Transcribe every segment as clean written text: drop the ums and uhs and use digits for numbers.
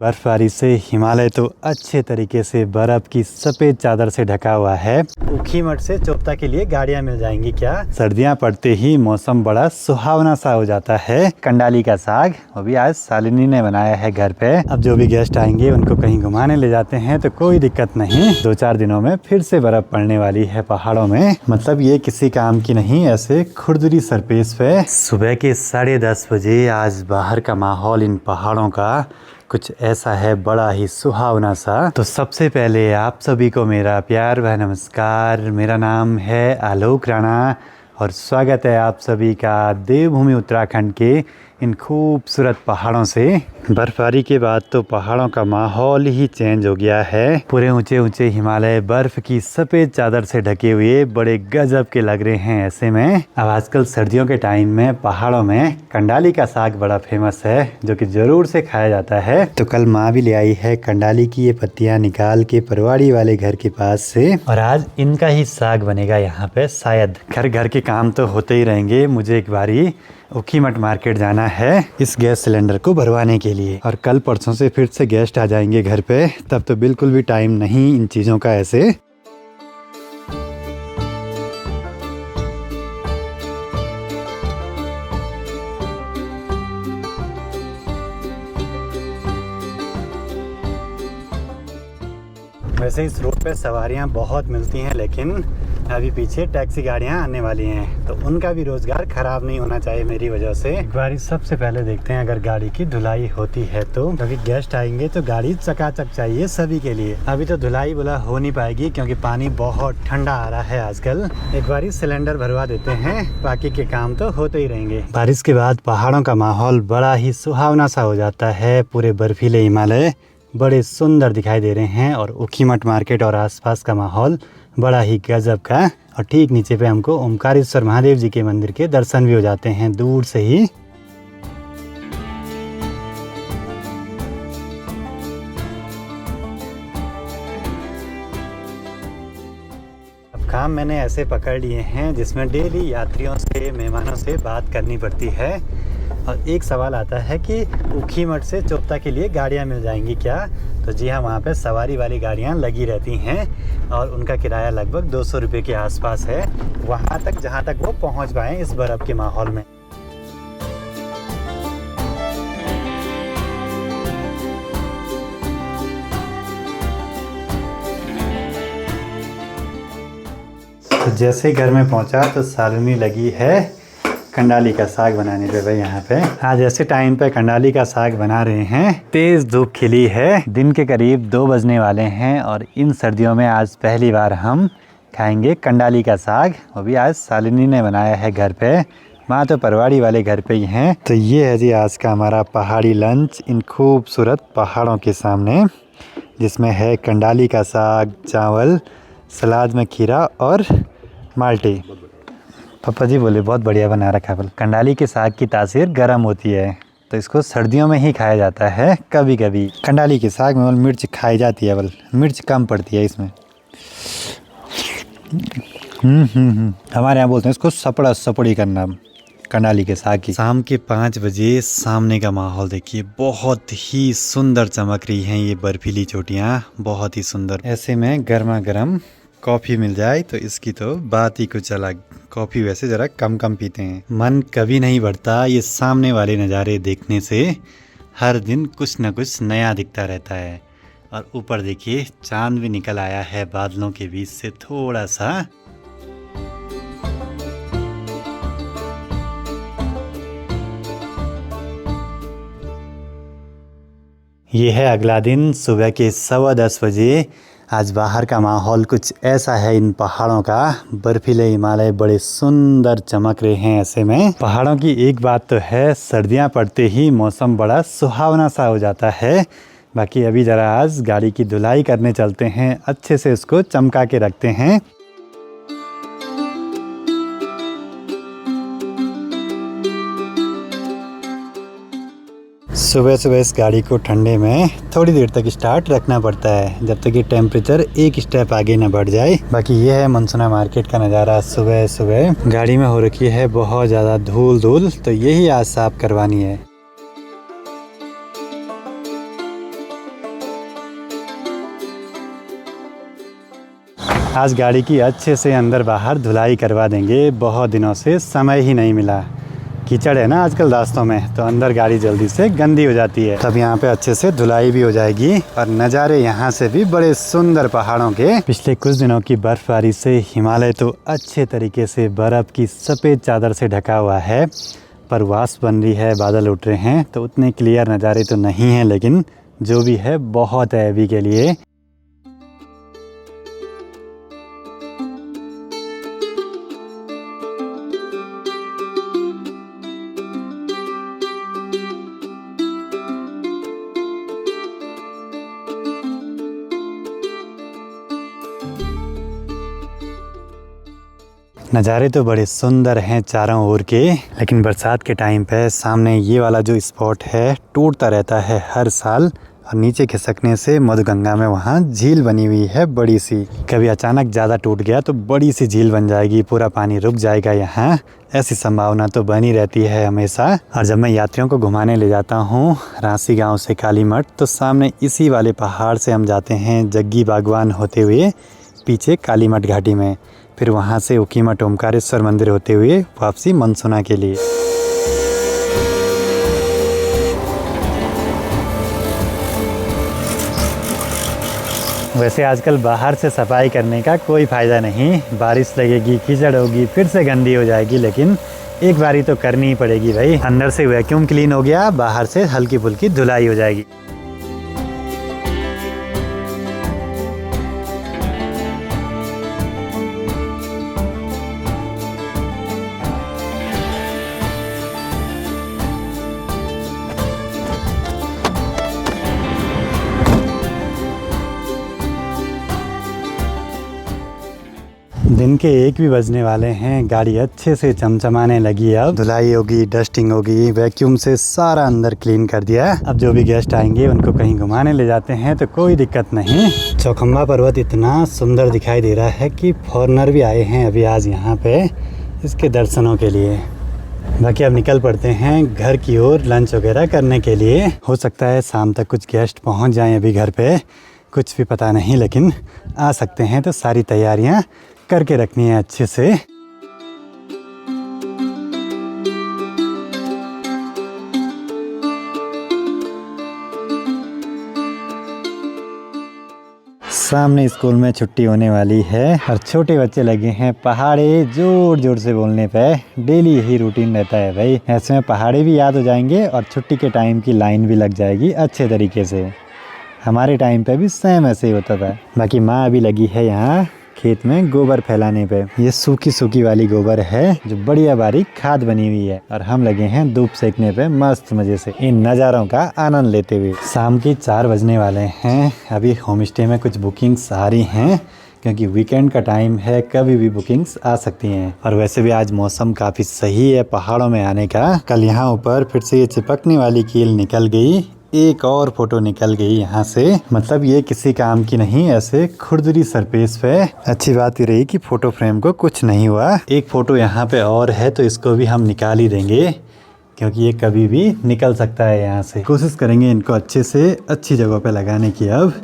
बर्फबारी से हिमालय तो अच्छे तरीके से बर्फ की सफ़ेद चादर से ढका हुआ है। ऊखीमठ से चोपता के लिए गाड़ियां मिल जाएंगी क्या? सर्दियां पड़ते ही मौसम बड़ा सुहावना सा हो जाता है। कंडाली का साग वो भी आज शालिनी ने बनाया है घर पे। अब जो भी गेस्ट आएंगे उनको कहीं घुमाने ले जाते हैं तो कोई दिक्कत नहीं। 2-4 दिनों में फिर से बर्फ पड़ने वाली है पहाड़ों में। मतलब ये किसी काम की नहीं, ऐसे खुरदुरी सरफेस पे। सुबह के 10:30 बजे आज बाहर का माहौल इन पहाड़ों का कुछ ऐसा है, बड़ा ही सुहावना सा। तो सबसे पहले आप सभी को मेरा प्यार व नमस्कार। मेरा नाम है आलोक राणा और स्वागत है आप सभी का देवभूमि उत्तराखंड के इन खूबसूरत पहाड़ों से। बर्फबारी के बाद तो पहाड़ों का माहौल ही चेंज हो गया है। पूरे ऊंचे ऊंचे हिमालय बर्फ की सफ़ेद चादर से ढके हुए बड़े गजब के लग रहे हैं। ऐसे में अब आजकल सर्दियों के टाइम में पहाड़ों में कंडाली का साग बड़ा फेमस है, जो कि जरूर से खाया जाता है। तो कल माँ भी ले आई है कंडाली की ये पत्तियाँ निकाल के परवाड़ी वाले घर के पास से, और आज इनका ही साग बनेगा यहाँ पे। शायद घर घर के काम तो होते ही रहेंगे। मुझे एक बारी ऊखीमठ मार्केट जाना है इस गैस सिलेंडर को भरवाने के लिए, और कल परसों से फिर से गेस्ट आ जाएंगे घर पे। तब तो बिल्कुल भी टाइम नहीं इन चीज़ों का। ऐसे वैसे इस रोड पे सवारियां बहुत मिलती हैं, लेकिन अभी पीछे टैक्सी गाड़ियां आने वाली हैं, तो उनका भी रोजगार खराब नहीं होना चाहिए मेरी वजह से। एक बार सबसे पहले देखते हैं अगर गाड़ी की धुलाई होती है तो। अभी गेस्ट आएंगे तो गाड़ी चकाचक चाहिए सभी के लिए। अभी तो धुलाई बोला हो नहीं पाएगी क्योंकि पानी बहुत ठंडा आ रहा है आजकल। एक बार सिलेंडर भरवा देते हैं, बाकी के काम तो होते ही रहेंगे। बारिश के बाद पहाड़ों का माहौल बड़ा ही सुहावना सा हो जाता है। पूरे बर्फीले हिमालय बड़े सुंदर दिखाई दे रहे हैं, और ऊखीमठ मार्केट और आसपास का माहौल बड़ा ही गजब का। और ठीक नीचे पे हमको ओमकारेश्वर महादेव जी के मंदिर के दर्शन भी हो जाते हैं दूर से ही। अब काम मैंने ऐसे पकड़ लिए हैं जिसमें डेली यात्रियों से, मेहमानों से बात करनी पड़ती है। और एक सवाल आता है कि ऊखीमठ से चोपता के लिए गाड़ियां मिल जाएंगी क्या? तो जी हाँ, वहाँ पे सवारी वाली गाड़ियां लगी रहती हैं और उनका किराया लगभग 200 रुपये के आसपास है, वहाँ तक जहाँ तक वो पहुँच पाएँ इस बर्फ़ के माहौल में। तो जैसे घर में पहुँचा तो शालिनी लगी है कंडाली का साग बनाने पे। भाई यहाँ पे आज ऐसे टाइम पे कंडाली का साग बना रहे हैं। तेज धूप खिली है, दिन के करीब 2 बजने वाले हैं, और इन सर्दियों में आज पहली बार हम खाएंगे कंडाली का साग। वो भी आज शालिनी ने बनाया है घर पे। माँ तो परवाड़ी वाले घर पे ही हैं। तो ये है जी आज का हमारा पहाड़ी लंच इन खूबसूरत पहाड़ों के सामने, जिसमें है कंडाली का साग, चावल, सलाद में खीरा और माल्टे। पापा जी बोले बहुत बढ़िया बना रखा है। कंडाली के साग की तासीर गर्म होती है, तो इसको सर्दियों में ही खाया जाता है कभी कभी। कंडाली के साग में मिर्च खाई जाती है, मिर्च कम पड़ती है इसमें। हमारे यहाँ बोलते हैं इसको सपड़ा सपड़ी करना कंडाली के साग की। शाम के 5 बजे सामने का माहौल देखिए, बहुत ही सुंदर चमक रही हैं ये बर्फीली चोटियाँ, बहुत ही सुंदर। ऐसे में गर्मा गर्म कॉफ़ी मिल जाए तो इसकी तो बात ही कुछ अलग। कॉफ़ी वैसे ज़रा कम पीते हैं। मन कभी नहीं बढ़ता ये सामने वाले नज़ारे देखने से। हर दिन कुछ न कुछ नया दिखता रहता है। और ऊपर देखिए चांद भी निकल आया है बादलों के बीच से थोड़ा सा। ये है अगला दिन, सुबह के 10:15 बजे। आज बाहर का माहौल कुछ ऐसा है इन पहाड़ों का। बर्फीले हिमालय बड़े सुंदर चमक रहे हैं। ऐसे में पहाड़ों की एक बात तो है, सर्दियां पड़ते ही मौसम बड़ा सुहावना सा हो जाता है। बाकी अभी ज़रा आज गाड़ी की धुलाई करने चलते हैं, अच्छे से उसको चमका के रखते हैं। सुबह सुबह इस गाड़ी को ठंडे में थोड़ी देर तक स्टार्ट रखना पड़ता है, जब तक ये टेम्परेचर एक स्टेप आगे ना बढ़ जाए। बाकी ये है मनसुना मार्केट का नज़ारा। सुबह सुबह गाड़ी में हो रखी है बहुत ज़्यादा धूल, तो यही आज साफ करवानी है। आज गाड़ी की अच्छे से अंदर बाहर धुलाई करवा देंगे। बहुत दिनों से समय ही नहीं मिला। कीचड़ है ना आजकल रास्तों में, तो अंदर गाड़ी जल्दी से गंदी हो जाती है। तब यहाँ पे अच्छे से धुलाई भी हो जाएगी। और नज़ारे यहाँ से भी बड़े सुंदर पहाड़ों के। पिछले कुछ दिनों की बर्फबारी से हिमालय तो अच्छे तरीके से बर्फ़ की सफ़ेद चादर से ढका हुआ है। पर वाष्प बन रही है, बादल उठ रहे हैं, तो उतने क्लियर नज़ारे तो नहीं हैं, लेकिन जो भी है बहुत है अभी के लिए। नज़ारे तो बड़े सुंदर हैं चारों ओर के, लेकिन बरसात के टाइम पे सामने ये वाला जो स्पॉट है टूटता रहता है हर साल। और नीचे खिसकने से मधुगंगा में वहाँ झील बनी हुई है बड़ी सी। कभी अचानक ज़्यादा टूट गया तो बड़ी सी झील बन जाएगी, पूरा पानी रुक जाएगा यहाँ। ऐसी संभावना तो बनी रहती है हमेशा। और जब मैं यात्रियों को घुमाने ले जाता हूँ रांसी गाँव से कालीमठ, तो सामने इसी वाले पहाड़ से हम जाते हैं जग्गी बागवान होते हुए पीछे कालीमठ घाटी में, फिर वहाँ से ऊखीमठ ओमकारेश्वर मंदिर होते हुए वापसी मनसुना के लिए। वैसे आजकल बाहर से सफाई करने का कोई फ़ायदा नहीं। बारिश लगेगी, कीचड़ होगी, फिर से गंदी हो जाएगी, लेकिन एक बारी तो करनी ही पड़ेगी भाई। अंदर से वैक्यूम क्लीन हो गया, बाहर से हल्की फुल्की धुलाई हो जाएगी। दिन के 1 भी बजने वाले हैं। गाड़ी अच्छे से चमचमाने लगी। अब धुलाई होगी, डस्टिंग होगी, वैक्यूम से सारा अंदर क्लीन कर दिया। अब जो भी गेस्ट आएंगे उनको कहीं घुमाने ले जाते हैं तो कोई दिक्कत नहीं। चौखंबा पर्वत इतना सुंदर दिखाई दे रहा है कि फॉरेनर भी आए हैं अभी आज यहाँ पे इसके दर्शनों के लिए। बाकी अब निकल पड़ते हैं घर की ओर लंच वगैरह करने के लिए। हो सकता है शाम तक कुछ गेस्ट पहुँच जाएँ अभी घर पे, कुछ भी पता नहीं, लेकिन आ सकते हैं तो सारी तैयारियाँ करके रखनी है अच्छे से। सामने स्कूल में छुट्टी होने वाली है और छोटे बच्चे लगे हैं पहाड़े जोर जोर से बोलने पे। डेली यही रूटीन रहता है भाई। ऐसे में पहाड़े भी याद हो जाएंगे और छुट्टी के टाइम की लाइन भी लग जाएगी अच्छे तरीके से। हमारे टाइम पे भी सेम ऐसे ही होता था। बाकी माँ अभी लगी है यहाँ खेत में गोबर फैलाने पे। ये सूखी सूखी वाली गोबर है जो बढ़िया बारीक खाद बनी हुई है, और हम लगे हैं धूप सेकने पे मस्त मजे से इन नज़ारों का आनंद लेते हुए। शाम के 4 बजने वाले हैं। अभी होम स्टे में कुछ बुकिंग्स आ रही हैं क्योंकि वीकेंड का टाइम है, कभी भी बुकिंग्स आ सकती हैं। और वैसे भी आज मौसम काफ़ी सही है पहाड़ों में आने का। कल यहाँ ऊपर फिर से ये चिपकने वाली कील निकल गई, एक और फोटो निकल गई यहाँ से। मतलब ये किसी काम की नहीं, ऐसे खुरदुरी सरफेस पे। अच्छी बात ये रही कि फोटो फ्रेम को कुछ नहीं हुआ। एक फ़ोटो यहाँ पे और है तो इसको भी हम निकाल ही देंगे क्योंकि ये कभी भी निकल सकता है यहाँ से। कोशिश करेंगे इनको अच्छे से अच्छी जगह पे लगाने की, अब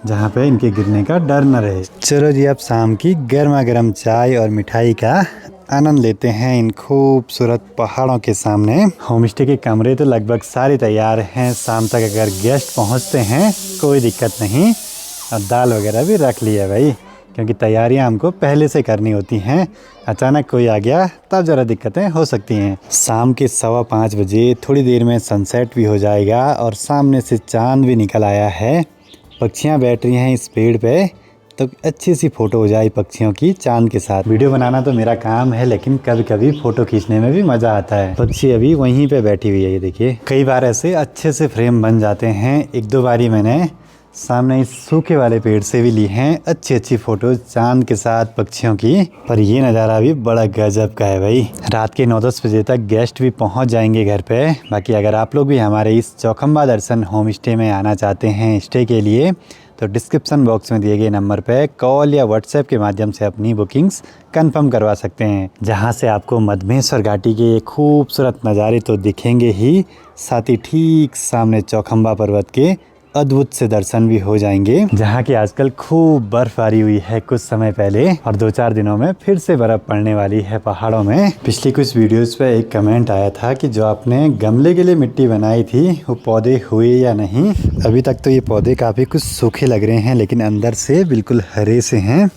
जहाँ पे इनके गिरने का डर न रहे। चलो जी, अब शाम की गर्मा गर्म चाय और मिठाई का आनंद लेते हैं इन खूबसूरत पहाड़ों के सामने। होम स्टे के कमरे तो लगभग सारे तैयार हैं। शाम तक अगर गेस्ट पहुंचते हैं कोई दिक्कत नहीं। और दाल वगैरह भी रख लिया भाई, क्योंकि तैयारियां हमको पहले से करनी होती हैं। अचानक कोई आ गया तब ज़रा दिक्कतें हो सकती हैं। शाम के 5:15 बजे थोड़ी देर में सनसेट भी हो जाएगा और सामने से चाँद भी निकल आया है। पक्षियाँ बैठ रही हैं इस पेड़ पे, तो अच्छी सी फ़ोटो हो जाए पक्षियों की चांद के साथ। वीडियो बनाना तो मेरा काम है, लेकिन कभी कभी फ़ोटो खींचने में भी मज़ा आता है। पक्षी अभी वहीं पे बैठी हुई है, ये देखिए। कई बार ऐसे अच्छे से फ्रेम बन जाते हैं। 1-2 बारी मैंने सामने इस सूखे वाले पेड़ से भी ली हैं अच्छी फ़ोटो चांद के साथ पक्षियों की। पर ये नज़ारा भी बड़ा गजब का है भाई। रात के 9-10 बजे तक गेस्ट भी पहुंच जाएंगे घर पे। बाकी अगर आप लोग भी हमारे इस चौखंबा दर्शन होम स्टे में आना चाहते हैं स्टे के लिए, तो डिस्क्रिप्शन बॉक्स में दिए गए नंबर पे कॉल या व्हाट्सएप के माध्यम से अपनी बुकिंग्स कंफर्म करवा सकते हैं, जहां से आपको मधमेश्वर घाटी के खूबसूरत नज़ारे तो दिखेंगे ही, साथ ही ठीक सामने चौखंबा पर्वत के अद्भुत से दर्शन भी हो जाएंगे। जहाँ की आजकल खूब बर्फबारी हुई है कुछ समय पहले और 2-4 दिनों में फिर से बर्फ पड़ने वाली है पहाड़ों में। पिछली कुछ वीडियोस पे एक कमेंट आया था कि जो आपने गमले के लिए मिट्टी बनाई थी वो पौधे हुए या नहीं। अभी तक तो ये पौधे काफ़ी कुछ सूखे लग रहे हैं, लेकिन अंदर से बिल्कुल हरे से हैं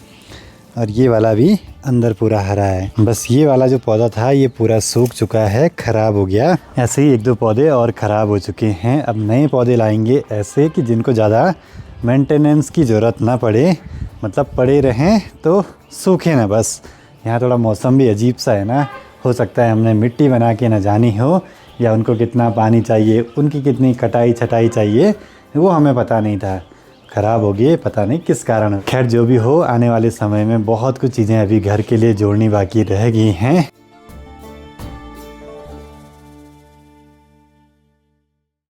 और ये वाला भी अंदर पूरा हरा है। बस ये वाला जो पौधा था ये पूरा सूख चुका है, ख़राब हो गया। ऐसे ही 1-2 पौधे और ख़राब हो चुके हैं। अब नए पौधे लाएंगे ऐसे कि जिनको ज़्यादा मेंटेनेंस की ज़रूरत ना पड़े, मतलब पड़े रहें तो सूखे ना बस। यहाँ थोड़ा मौसम भी अजीब सा है ना, हो सकता है हमने मिट्टी बना के न जानी हो या उनको कितना पानी चाहिए, उनकी कितनी कटाई छटाई चाहिए वो हमें पता नहीं था। ख़राब हो गए, पता नहीं किस कारण। खैर जो भी हो, आने वाले समय में बहुत कुछ चीज़ें अभी घर के लिए जोड़नी बाकी रह गई हैं।